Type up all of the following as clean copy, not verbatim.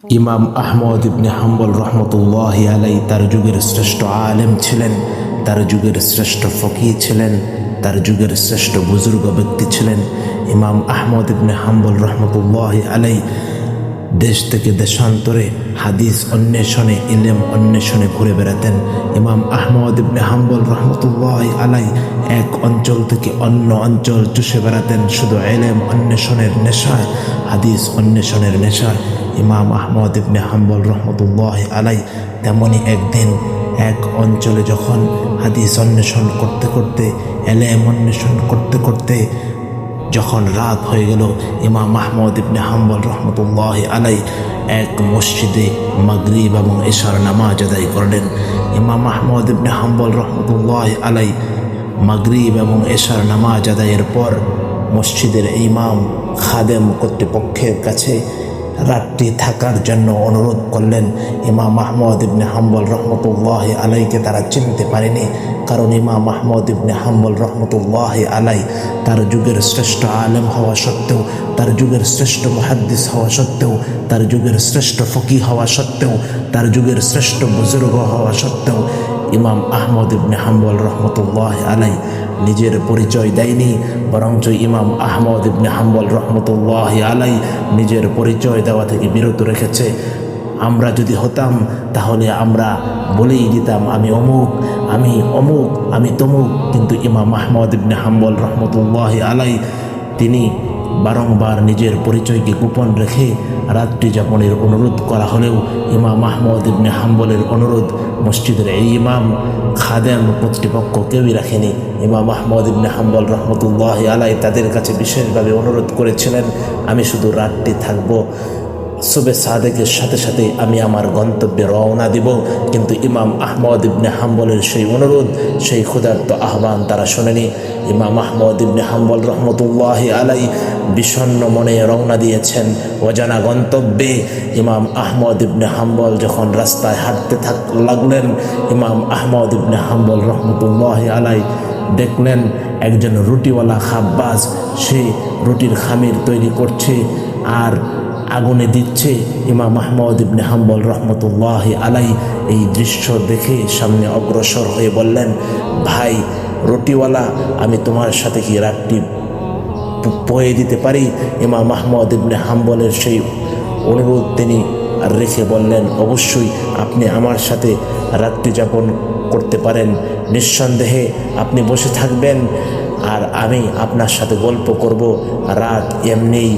ইমাম আহমদ ইবনে হাম্বল রহমতুল্লাহি আলাই তার যুগের শ্রেষ্ঠ আলেম ছিলেন, তার যুগের শ্রেষ্ঠ ফকিহ ছিলেন, তার যুগের শ্রেষ্ঠ বুজুর্গ ব্যক্তি ছিলেন। ইমাম আহমদ ইবনে হাম্বল রহমতুল্লাহি আলাই দেশ থেকে দেশান্তরে হাদিস অন্বেষণে, ইলম অন্বেষণে ঘুরে বেড়াতেন। ইমাম আহমদ ইবনে হাম্বল রহমতুল্লাহি আলাই এক অঞ্চল থেকে অন্য অঞ্চল চষে বেড়াতেন শুধু ইলম অন্বেষণের নেশায়, হাদিস অন্বেষণের নেশায়। ইমাম আহমদ ইবনে হাম্বল রহমতুল্লাহি আলাই তেমনি একদিন এক অঞ্চলে যখন হাদিস অন্বেষণ করতে করতে, ইলম অন্বেষণ করতে করতে যখন রাত হয়ে গেল, ইমাম আহমদ ইবনে হাম্বল রহমতুল্লাহি আলাই এক মসজিদে মাগরিব এবং ইশার নামাজ আদায় করলেন। ইমাম আহমদ ইবনে হাম্বল রহমতুল্লাহি আলাই মাগরিব এবং ইশার নামাজ আদায়ের পর মসজিদের ইমাম খাদেম কর্তৃপক্ষের কাছে রাতটি থাকার জন্য অনুরোধ করলেন। ইমাম আহমদ ইবনে হাম্বল রহমতুল্লাহি আলাইকে তারা চিনতে পারেনি, কারণ ইমাম আহমদ ইবনে হাম্বল রহমতুল্লাহি আলাই তার যুগের শ্রেষ্ঠ আলেম হওয়া সত্ত্বেও, তার যুগের শ্রেষ্ঠ মুহাদ্দিস হওয়া সত্ত্বেও, তার যুগের শ্রেষ্ঠ ফকিহ হওয়া সত্ত্বেও, তার যুগের শ্রেষ্ঠ বুজুর্গ হওয়া সত্ত্বেও ইমাম আহমদ ইবনে হাম্বল রহমতুল্লাহি আলাই নিজের পরিচয় দেয়নি, বরঞ্চ ইমাম আহমদ ইবনে হাম্বল রহমতুল্লাহি আলাই নিজের পরিচয় দেওয়া থেকে বিরত রেখেছে। আমরা যদি হতাম তাহলে আমরা বলেই দিতাম আমি অমুক, আমি অমুক, আমি তমুক। কিন্তু ইমাম আহমদ ইবনে হাম্বল রহমতুল্লাহি আলাই তিনি বারংবার নিজের পরিচয়কে গোপন রেখে রাত্রি যাপনের অনুরোধ করা হলেও ইমাম আহমদ ইবনে হাম্বলের অনুরোধ মসজিদের এই ইমাম খাদেম কর্তৃপক্ষ কেউই রাখেনি। ইমাম আহমদ ইবনে হাম্বল রহমতুল্লাহি আলাই তাদের কাছে বিশেষভাবে অনুরোধ করেছিলেন, আমি শুধু রাতটি থাকবো, সুবে সাদেকের সাথে সাথে আমি আমার গন্তব্যে রওনা দিব। কিন্তু ইমাম আহমদ ইবনে হাম্বলের সেই অনুরোধ, সেই ক্ষুধার্ত আহ্বান তারা শোনেনি। ইমাম আহমদ ইবনে হাম্বল রহমতুল্লাহি আলাই বিষণ্ণ মনে রওনা দিয়েছেন অজানা গন্তব্যে। ইমাম আহমদ ইবনে হাম্বল যখন রাস্তায় হাঁটতে লাগলেন, ইমাম আহমদ ইবনে হাম্বল রহমতুল্লাহি আলাই দেখলেন একজন রুটিওয়ালা খাব্বাজ, সে রুটির খামির তৈরি করছে আর আগুনে দিচ্ছে। ইমাম আহমদ ইবনে হাম্বল রহমতুল্লাহি আলাই এই দৃশ্য দেখে সামনে অগ্রসর হয়ে বললেন, ভাই রুটিওয়ালা, আমি তোমার সাথে কি রাতটি পয়ে দিতে পারি? ইমাম আহমদ ইবনে হাম্বলের সেই অনুরোধ তিনি রেখে বললেন, অবশ্যই আপনি আমার সাথে রাত্রি যাপন করতে পারেন, নিঃসন্দেহে আপনি বসে থাকবেন আর আমি আপনার সাথে গল্প করব, রাত এমনিই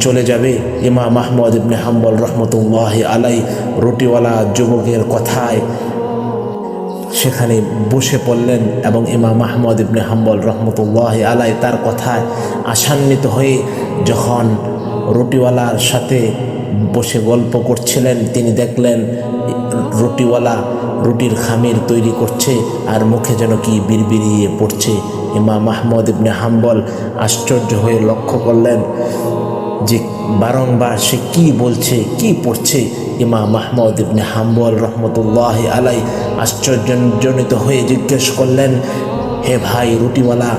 চলে যাবে। ইমাম আহমদ ইবনে হাম্বল রহমতুল্লাহি আলাই রুটিওয়ালা যুবকের কথায় সেখানে বসে পড়লেন এবং ইমাম আহমদ ইবনে হাম্বল রহমতুল্লাহি আলাই তার কথায় আশান্বিত হয়ে যখন রুটিওয়ালার সাথে বসে গল্প করছিলেন, তিনি দেখলেন রুটিওয়ালা রুটির খামির তৈরি করছে আর মুখে যেন কি বিড়বিড়িয়ে পড়ছে। ইমাম আহমদ ইবনে হাম্বল আশ্চর্য হয়ে লক্ষ্য করলেন যে বারংবার সে কি বলছে, কি পড়ছে। ইমাম আহমদ ইবনে হাম্বল রহমতুল্লাহি আলাই আশ্চর্যজনিত হয়ে জিজ্ঞেস করলেন, হে ভাই রুটিওয়ালা,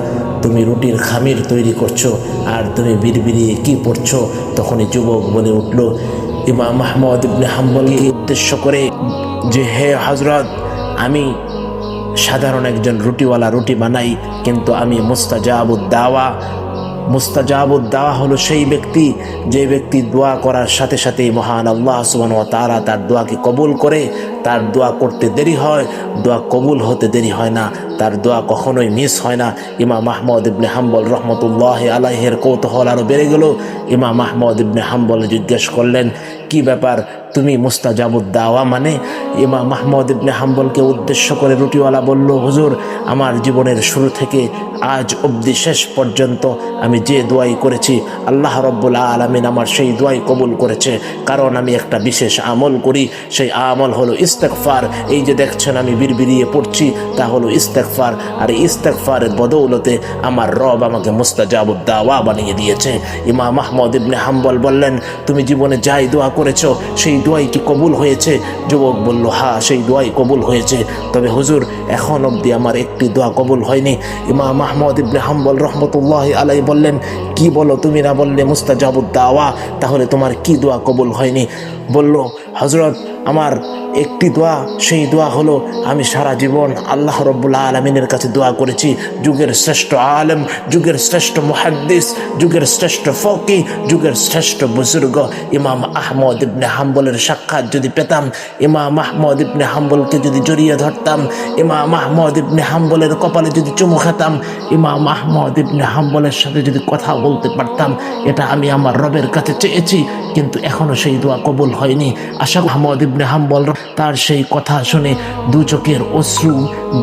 তুমি রুটির খামির তৈরি করছো আর তুমি বিড়বিড়িয়ে কি পড়ছো? তখনই যুবক বলে উঠল ইমাম আহমদ ইবনে হাম্বলকে উদ্দেশ্য করে যে, হে হযরত, আমি সাধারণ একজন রুটিওয়ালা, রুটি বানাই, কিন্তু আমি মুস্তাজাবুদ দাওয়া। মুস্তাজাবুদ দাওয়া হলো সেই ব্যক্তি, যে ব্যক্তি দোয়া করার সাথে সাথেই মহান আল্লাহ সুবহানাহু ওয়া তাআলা তার দোয়াকে কবুল করে। তার দোয়া করতে দেরি হয়, দোয়া কবুল হতে দেরি হয় না, তার দোয়া কখনোই মিস হয় না। ইমাম আহমদ ইবনে হাম্বল রহমতুল্লাহি আলাইহির কৌতূহল আরও বেড়ে গেল। ইমাম আহমদ ইবনে হাম্বল জিজ্ঞেস করলেন, কি ব্যাপার, তুমি মুস্তাজাবুদ দাওয়া মানে? ইমাম আহমদ ইবনে হাম্বলকে উদ্দেশ্য করে রুটিওয়ালা বলল, হুজুর, আমার জীবনের শুরু থেকে আজ অবধি শেষ পর্যন্ত আমি যে দোয়াই করেছি, আল্লাহ রাব্বুল আলামিন আমার সেই দোয়াই কবুল করেছে। কারণ আমি একটা বিশেষ আমল করি, সেই আমল হলো ইস্তেগফার। এই যে দেখছেন আমি বিড়বিড়িয়ে পড়ছি, তা হলো ইস্তেগফার। আর ইস্তেগফারের বদৌলতে আমার রব আমাকে মুস্তাজাবুদ দাওয়া বানিয়ে দিয়েছে। ইমাম আহমদ ইবনে হাম্বল বললেন, তুমি জীবনে যাই দোয়া করেছো সেই দোয়াই কি কবুল হয়েছে? যুবক বলল, হ্যাঁ সেই দোয়াই কবুল হয়েছে, তবে হুজুর এখন অবধি আমার একটি দোয়া কবুল হয়নি। ইমাম আহমদ ইবনে হাম্বল রহমতুল্লাহি আলাইহি বললেন, কি বলো, তুমি না বললে মুস্তাজাবুদ দাওয়া, তাহলে তোমার কি দোয়া কবুল হয়নি? বলল, হযরত আমার একটি দোয়া, সেই দোয়া হলো আমি সারা জীবন আল্লাহ রব্বুল আলামিনের কাছে দোয়া করেছি, যুগের শ্রেষ্ঠ আলেম, যুগের শ্রেষ্ঠ মুহাদ্দিস, যুগের শ্রেষ্ঠ ফকি, যুগের শ্রেষ্ঠ বুজুর্গ ইমাম আহমদ ইবনে হাম্বলের সাক্ষাৎ যদি পেতাম, ইমাম আহমদ ইবনে হাম্বলকে যদি জড়িয়ে ধরতাম, ইমাম আহমদ ইবনে হাম্বলের কপালে যদি চুমু খেতাম, ইমাম আহমদ ইবনে হাম্বলের সাথে যদি কথা বলতে পারতাম, এটা আমি আমার রবের কাছে চেয়েছি, কিন্তু এখনো সেই দোয়া কবুল হয়নি। আশা আহমদ ইবনে হাম্বল তার সেই কথা শুনে দু চোখের অশ্রু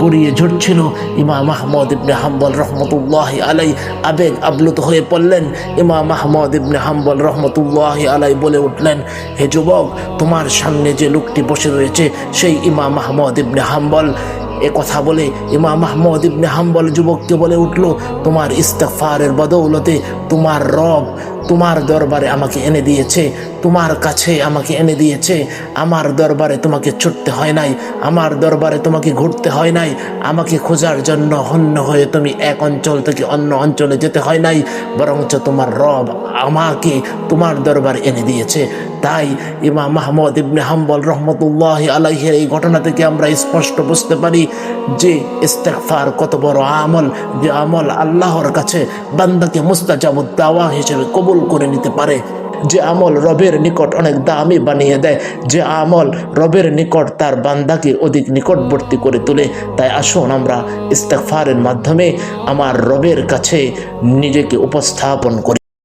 গড়িয়ে ঝরছিল। ইমাম আহমদ ইবনে হাম্বল রহমতুল্লাহি আলাইহি আবেগ আপ্লুত হয়ে পড়লেন। ইমাম আহমদ ইবনে হাম্বল রহমতুল্লাহি আলাইহি বলে উঠলেন, হে যুবক, তোমার সামনে যে লোকটি বসে রয়েছে সেই ইমাম আহমদ ইবনে হাম্বল। এ কথা বলে ইমাম আহমদ ইবনে হাম্বল যুবককে বলে উঠল, তোমার ইস্তেগফারের বদৌলতে তোমার রব তোমার দরবারে আমাকে এনে দিয়েছে, তোমার কাছে আমাকে এনে দিয়েছে। আমার দরবারে তোমাকে ছুটতে হয় নাই, আমার দরবারে তোমাকে ঘুরতে হয় নাই, আমাকে খোঁজার জন্য হন্য হয়ে তুমি এক অঞ্চল থেকে অন্য অঞ্চলে যেতে হয় নাই, বরঞ্চ তোমার রব আমাকে তোমার দরবারে এনে দিয়েছে। তাই ইমাম আহমদ ইবনে হাম্বল রহমতুল্লাহি আলাইহির এই ঘটনা থেকে আমরা স্পষ্ট বুঝতে পারি যে ইস্তেগফার কত বড় আমল, যে আমল আল্লাহর কাছে বান্দাকে মুস্তাজাবুদ দাওয়া হিসেবে কবুল করে নিতে পারে, যে আমল রবের নিকট অনেক দামি বানিয়ে দেয়, যে আমল রবের নিকট তার বান্দাকে অধিক নিকটবর্তী করে তোলে। তাই আসুন আমরা ইস্তেগফারের মাধ্যমে আমার রবের কাছে নিজেকে উপস্থাপন করি।